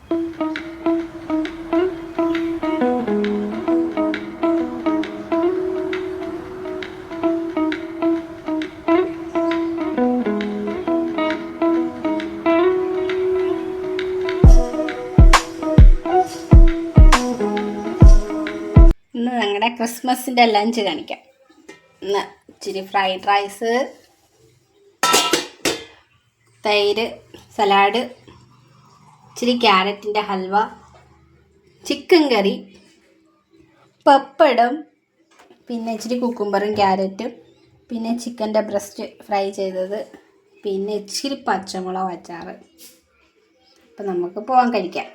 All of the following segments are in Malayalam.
ഇന്ന് ഞങ്ങളുടെ ക്രിസ്മസിൻ്റെ ലഞ്ച് കാണിക്കാം. ഇന്ന് ഇച്ചിരി ഫ്രൈഡ് റൈസ്, തൈര്, സലാഡ്, ഇച്ചിരി ക്യാരറ്റിൻ്റെ ഹൽവ, ചിക്കൻ കറി, പപ്പടം, പിന്നെ ഇച്ചിരി കുക്കുംബറും ക്യാരറ്റും, പിന്നെ ചിക്കൻ്റെ ബ്രസ്റ്റ് ഫ്രൈ ചെയ്തത്, പിന്നെ ഇച്ചിരി പച്ചമുളക് അച്ചാറ്. അപ്പം നമുക്ക് പോകാൻ കഴിക്കാം.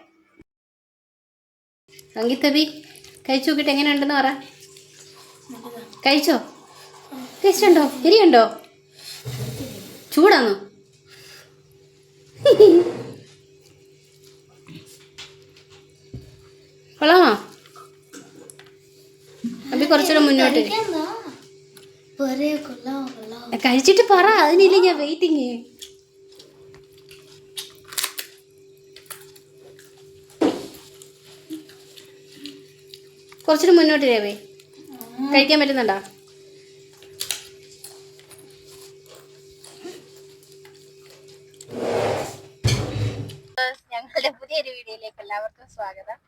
സംഗീതബി കഴിച്ചു നോക്കിയിട്ട് എങ്ങനെയുണ്ടെന്ന് പറ. കഴിച്ചോ? ടേസ്റ്റ് ഉണ്ടോ? എരിയുണ്ടോ? ചൂടാന്നോ? കൊള്ളാമോ? അബി കുറച്ചുകൂടെ മുന്നോട്ട് കഴിച്ചിട്ട് പറ. അതിനില്ല ഞാൻ വെയിറ്റിങ്. കുറച്ചുകൂടെ മുന്നോട്ട് രേവേ. കഴിക്കാൻ പറ്റുന്നുണ്ടോ? ഞങ്ങളുടെ പുതിയൊരു വീഡിയോയിലേക്ക് എല്ലാവർക്കും സ്വാഗതം.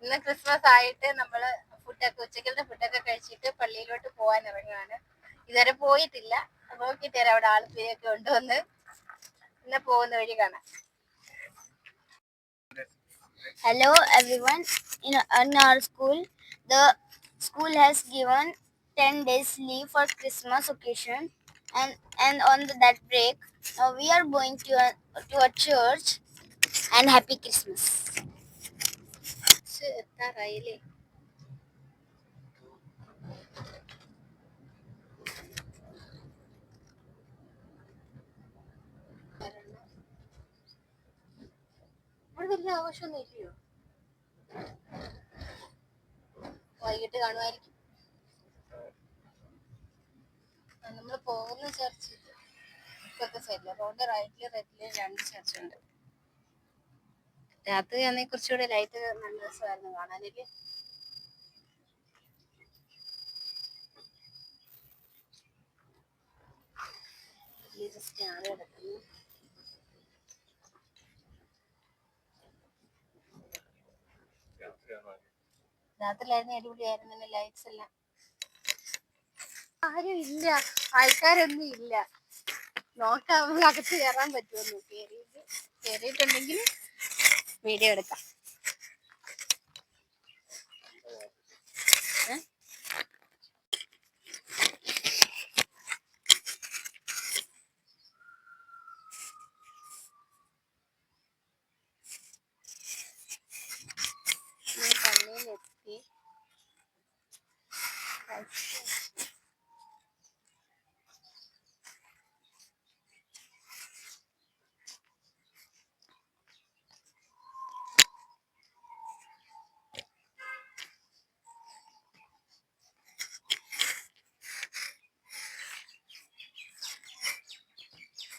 ഇന്ന് ക്രിസ്മസ് ആയിട്ട് നമ്മള് ഉച്ചക്കലത്തെ ഫുഡൊക്കെ കഴിച്ചിട്ട് പള്ളിയിലോട്ട് പോകാൻ ഇറങ്ങുകയാണ്. ഇതുവരെ പോയിട്ടില്ല. നോക്കി തരാം അവിടെ ആളുപേരൊക്കെ കൊണ്ടുവന്ന്. ഇന്ന് പോകുന്ന വഴി കാണാം. Hello everyone. In our school, the school has given 10 days leave for Christmas occasion, and on that break, we are going to a church. And happy Christmas. വലിയ ആഘോഷമൊന്നും ഇല്ലയോ? വൈകിട്ട് കാണുമായിരിക്കും. നമ്മൾ പോകുന്ന ചർച്ച് ഇപ്പോഴത്തെ സൈഡില് റോഡ് റൈറ്റില് റെഡില് 2 ചർച്ചുണ്ട്. രാത്രി ആണെങ്കിൽ കുറച്ചുകൂടെ ലൈറ്റ് നല്ല രസമായിരുന്നു കാണാനല്ലേ. സ്റ്റാർ കിടക്കുന്നു. രാത്രിയിലായിരുന്നു അടിപൊളിയായിരുന്നു ലൈറ്റ്സ് എല്ലാം. ആരും ഇല്ല, ആൾക്കാരൊന്നും ഇല്ല. നോക്കാം നമുക്ക് അകത്ത് കയറാൻ പറ്റുമെന്ന്. കയറിയിട്ടുണ്ടെങ്കിൽ വീഡിയോ എടുക്കാം. പള്ളിയിലെത്തി.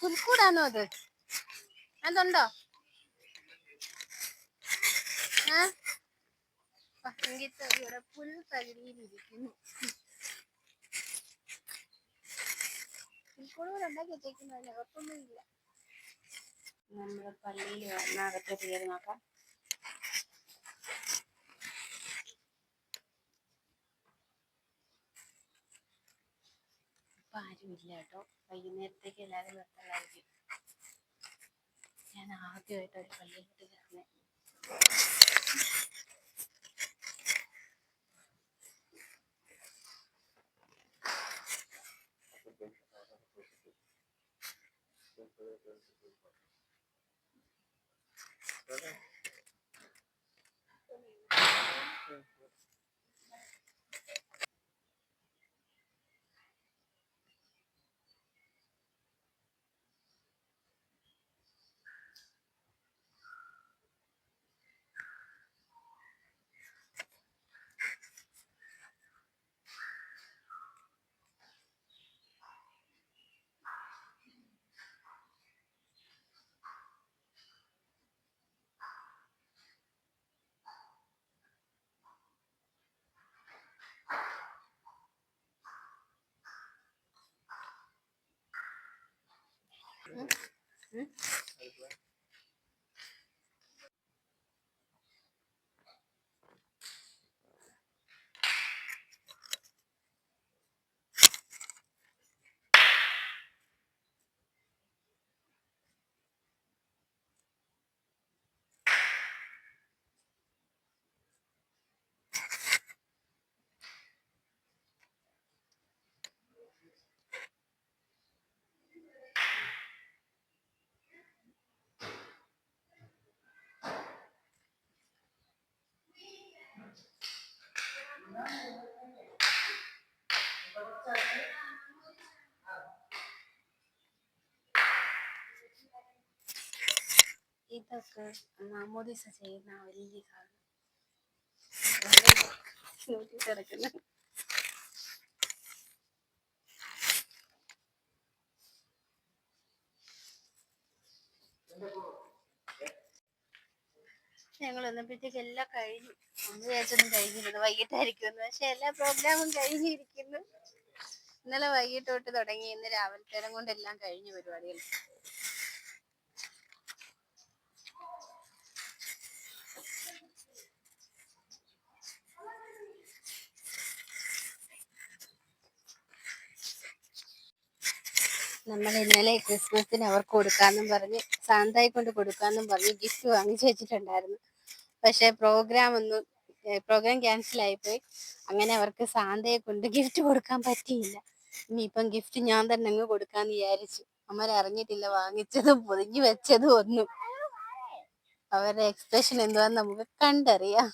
പുൽക്കൂടാണോ അത്? അതുണ്ടോ? ഇവിടെ പുൽ തകിടിയിലിരിക്കുന്നു. പുൽക്കൂട് കൂടെ ഉണ്ടാക്കി വെച്ചേക്കുന്നതിന് അകത്തൊന്നും ഇല്ല. നമ്മള് പള്ളിയിൽ അകത്ത് കയറി നോക്കാം. ഇപ്പൊ ആരും ഇല്ല കേട്ടോ. വൈകുന്നേരത്തേക്ക് എല്ലാവരും വെറുതെയായിരിക്കും. ഞാൻ ആദ്യമായിട്ട് ഒരു പള്ളിയിലോട്ട് കയറുന്നത്. ഉം. ഉം. ഇതൊക്കെ മാമോദിസ ചെയ്യുന്ന വലിയ കിടക്കുന്ന ഞങ്ങൾ വന്നപ്പോഴത്തേക്ക് എല്ലാം കഴിഞ്ഞു. ഒന്ന് വിചാരിച്ചൊന്നും കഴിഞ്ഞിരുന്നു, വൈകിട്ടായിരിക്കുമെന്ന്. പക്ഷെ എല്ലാ പ്രോഗ്രാമും കഴിഞ്ഞിരിക്കുന്നു. ഇന്നലെ വൈകിട്ട് തൊട്ട് തുടങ്ങി, ഇന്ന് രാവിലത്തേരം കൊണ്ട് എല്ലാം കഴിഞ്ഞു പരിപാടികൾ. നമ്മൾ ഇന്നലെ ക്രിസ്മസിന് അവർക്ക് കൊടുക്കാന്നും പറഞ്ഞ്, സാന്തായി കൊണ്ട് കൊടുക്കാന്നും പറഞ്ഞ് ഗിഫ്റ്റ് വാങ്ങിച്ചു വെച്ചിട്ടുണ്ടായിരുന്നു. പക്ഷെ പ്രോഗ്രാം ക്യാൻസൽ ആയിപ്പോയി. അങ്ങനെ അവർക്ക് സാന്തയെ കൊണ്ട് ഗിഫ്റ്റ് കൊടുക്കാൻ പറ്റിയില്ല. ഇനിയിപ്പം ഗിഫ്റ്റ് ഞാൻ തന്നെ അങ്ങ് കൊടുക്കാന്ന് വിചാരിച്ചു. അമ്മരറിഞ്ഞിട്ടില്ല വാങ്ങിച്ചതും പൊതിഞ്ഞു വെച്ചതും ഒന്നും. അവരുടെ എക്സ്പ്രഷൻ എന്തുവാന്ന് നമുക്ക് കണ്ടറിയാം.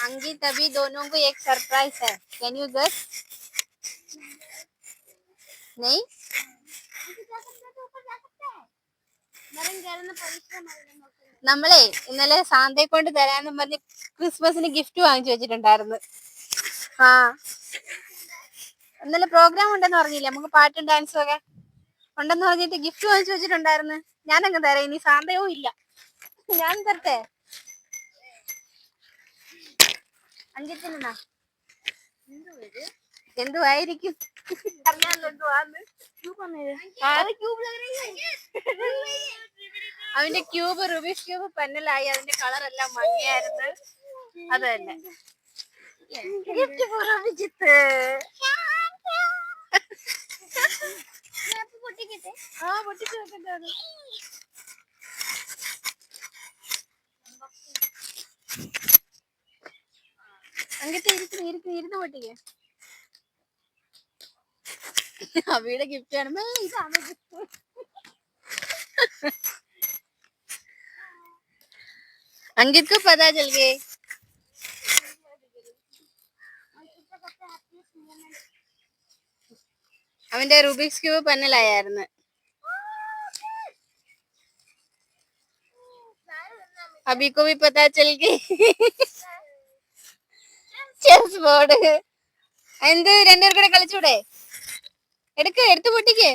अंकित अभी दोनों को एक सरप्राइज है. Can you guess? नहीं? നമ്മളെ ഇന്നലെ സാന്തയെ കൊണ്ട് തരാന്നും പറഞ്ഞ് ക്രിസ്മസിന് ഗിഫ്റ്റ് വാങ്ങിച്ചു വെച്ചിട്ടുണ്ടായിരുന്നു. ആ ഇന്നലെ പ്രോഗ്രാം ഉണ്ടെന്ന് പറഞ്ഞില്ലേ, നമുക്ക് പാട്ടും ഡാൻസും ഒക്കെ ഉണ്ടെന്ന് പറഞ്ഞിട്ട് ഗിഫ്റ്റ് വാങ്ങിച്ചു വെച്ചിട്ടുണ്ടായിരുന്നു. ഞാനങ്ങ് തരാം. ഇനി സാന്തയും ഇല്ല, ഞാൻ തരട്ടെ. അഞ്ചെത്തിനാ എന്തുവായിരിക്കും അറിയാമല്ലോ എന്തുവാന്ന്. അവന്റെ ക്യൂബ്, റുബിക്സ് ക്യൂബ് പന്നലായി. അതിന്റെ കളർ എല്ലാം മങ്ങിയായിരുന്നു. അത് തന്നെ ഗിഫ്റ്റ് പുറമിച്ചിട്ട്. ആ പൊട്ടിച്ചു വെക്കണ്ടാണ്. അങ്ങനത്തെ ഇരുന്ന് പൊട്ടിക്കേ. അവിയുടെ ഗിഫ്റ്റ് കാണുമ്പോ ഇതാണ് ഗിഫ്റ്റ്. अंकित को पता चल गए. അവന്റെ റുബിക്സ് ക്യൂബ് പന്നലായിരുന്നു. अभी को भी पता चल गई. ചെസ് ബോർഡ് എന്ത് രണ്ടുപേർ കൂടെ കളിച്ചൂടെ? എടുത്ത് പൊട്ടിക്ക്.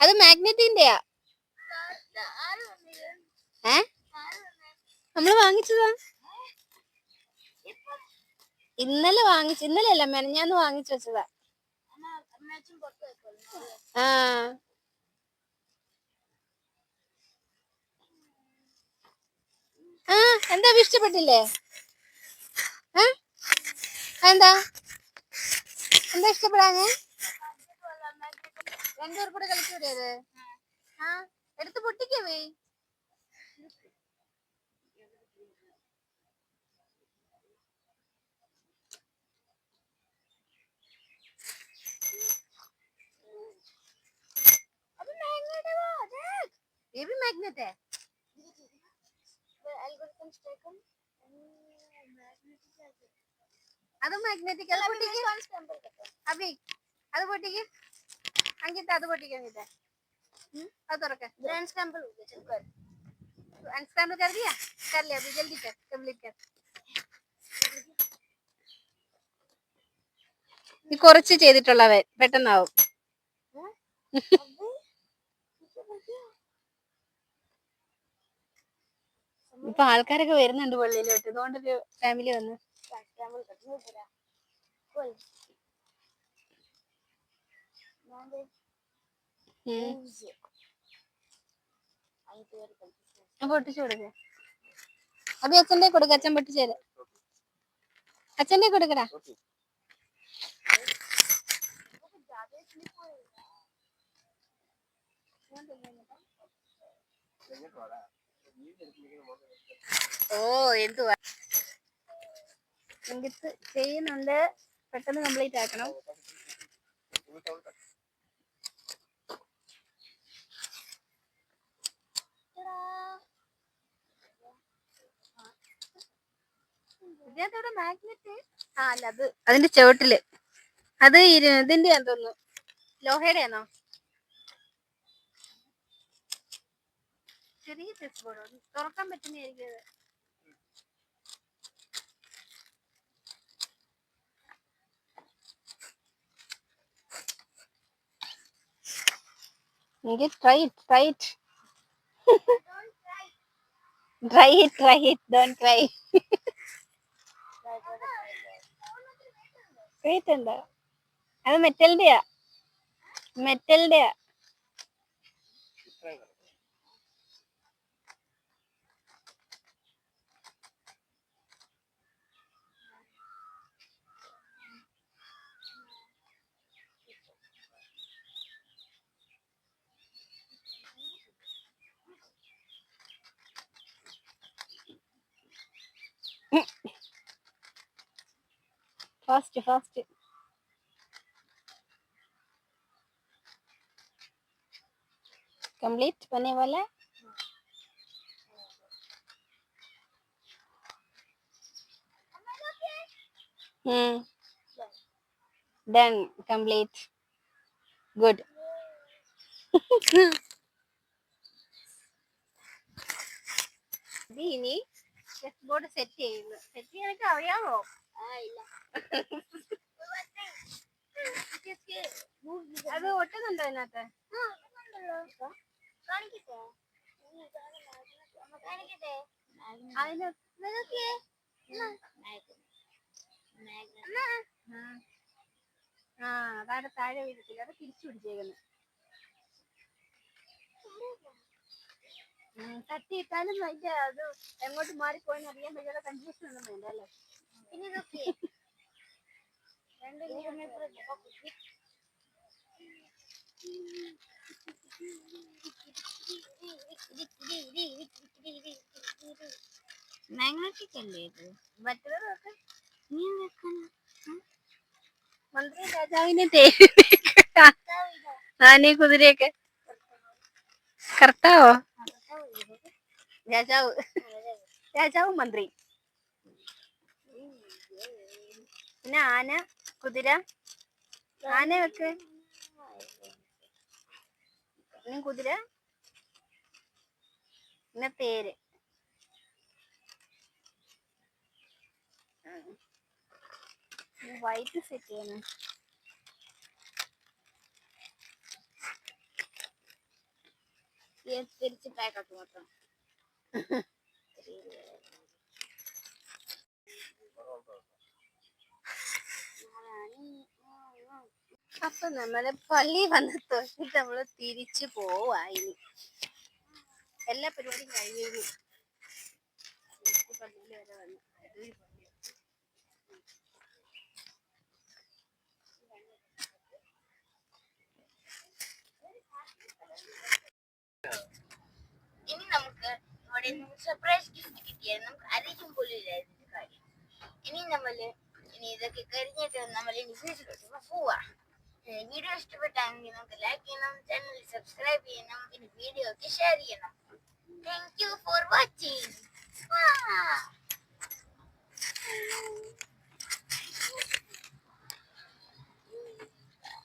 അത് മാഗ്നറ്റിന്റെയാ. നമ്മള് വാങ്ങിച്ചതാ. ഇന്നലെയല്ല, മെനഞ്ഞാന്ന് വാങ്ങിച്ചു വെച്ചതാ. ആ ആ എന്താ ഇഷ്ടപ്പെട്ടില്ലേ? എന്താ ഇഷ്ടപ്പെടാഞ്ഞേ? രണ്ടുപേർ കൂടെ കളിച്ചൂടെ അത്? ആ എടുത്ത് പൊട്ടിക്കവേ. ये भी मैग्नेट है. അത് മാഗ്നറ്റിക്. അത് പൊട്ടിക്ക് അഭി, അത് പൊട്ടിക്ക്. अंकित അത് പൊട്ടിക്ക്. अंकित അത് തുറക്ക. अनस्क्रैम्बल कर दिया. कर ले अभी, जल्दी कर, कंप्लीट कर. നീ കുറച്ച് ചെയ്തിട്ടുള്ളവൻ പെട്ടെന്നാവും. ഇപ്പൊ ആൾക്കാരൊക്കെ വരുന്നുണ്ട് പള്ളിയിലോട്ട്. അതുകൊണ്ടൊരു ഫാമിലി വന്നു. Cool. Now they moves. I do it. പൊട്ടിച്ചു കൊടുക്ക. അഭി അച്ഛൻ്റെ കൊടുക്ക, അച്ഛൻ പൊട്ടിച്ചേര്. അച്ഛൻ്റെ കൊടുക്കടാ. ഓ എന്തുവാ ഇങ്കിത്ത് ചെയ്യുന്നുണ്ട്, പെട്ടെന്ന് കംപ്ലീറ്റ് ആക്കണം. മാഗ്നറ്റ് ആ അല്ല, അത് അതിന്റെ ചുവട്ടില് അത് ഇതിന്റെ ആന്ന് തോന്നുന്നു, ലോഹയുടെ ആണോ? ചെറിയ ചെസ് ബോർഡോ, തുറക്കാൻ പറ്റുന്നതായിരിക്കും അത്. എനിക്ക് try it, try it. Try it, don't try. Wait ഉണ്ട്, അത് മെറ്റലിന്റെയാ, മെറ്റലിന്റെയാ. Fast fast. कंप्लीट होने वाला है. Done, complete, good. ഇനി ചെസ് ബോർഡ് സെറ്റ് ചെയ്യുന്നു. സെറ്റ് ചെയ്യാനൊക്കെ അറിയാമോ? അത് ഒട്ടുന്നുണ്ടോ അതിനകത്ത്? ആ അതാണ് താഴെ വീഴത്തില്ല, അത് തിരിച്ചു പിടിച്ചേക്കുന്നു. തട്ടിയിട്ടാലും അതിന്റെ അത് എങ്ങോട്ട് മാറിപ്പോയെന്ന് അറിയാൻ പറ്റാതെ കൺഫ്യൂഷൻ ഒന്നും വേണ്ട അല്ലേ? പിന്നെ ഇതൊക്കെ മാഗ്നറ്റിക് അല്ലേ ഇത്? മറ്റേത് നോക്ക്. നീ വെക്കണം. മന്ത്രി രാജാവിനെ ആനയെ കുതിരയൊക്കെ. കർത്താവോ? രാജാവ്, രാജാവും മന്ത്രി. പിന്നെ ആന, കുതിര. ആന വെക്ക്, പിന്നെ കുതിര, പിന്നെ തേര്. വൈറ്റ് സെറ്റ് ചെയ്യണം. തിരിച്ച് പാക്കാക്കി മൊത്തം. അപ്പൊ നമ്മള് പള്ളി വന്ന് തൊട്ടിട്ട് നമ്മള് തിരിച്ചു പോവാ. ഇനി എല്ലാ പരിപാടിയും കഴിഞ്ഞു. പള്ളിയിൽ വരെ വന്നു. ഇനി നമുക്ക് ഇവിടെ സർപ്രൈസ് ഗിഫ്റ്റ് കിട്ടിയാൽ നമുക്ക് അറിയിക്കും പോലും ഇല്ലായിരുന്നു കാര്യം. ഇനി ഇതൊക്കെ കഴിഞ്ഞിട്ട് നമ്മൾ ഇനി വീട്ടിലോട്ട് പോവാ. വീഡിയോ ഇഷ്ടപ്പെട്ടാണെങ്കിൽ നമുക്ക് ലൈക്ക് ചെയ്യണം, ചാനൽ സബ്സ്ക്രൈബ് ചെയ്യണം, പിന്നെ വീഡിയോ ഒക്കെ ഷെയർ ചെയ്യണം. Thank you for watching.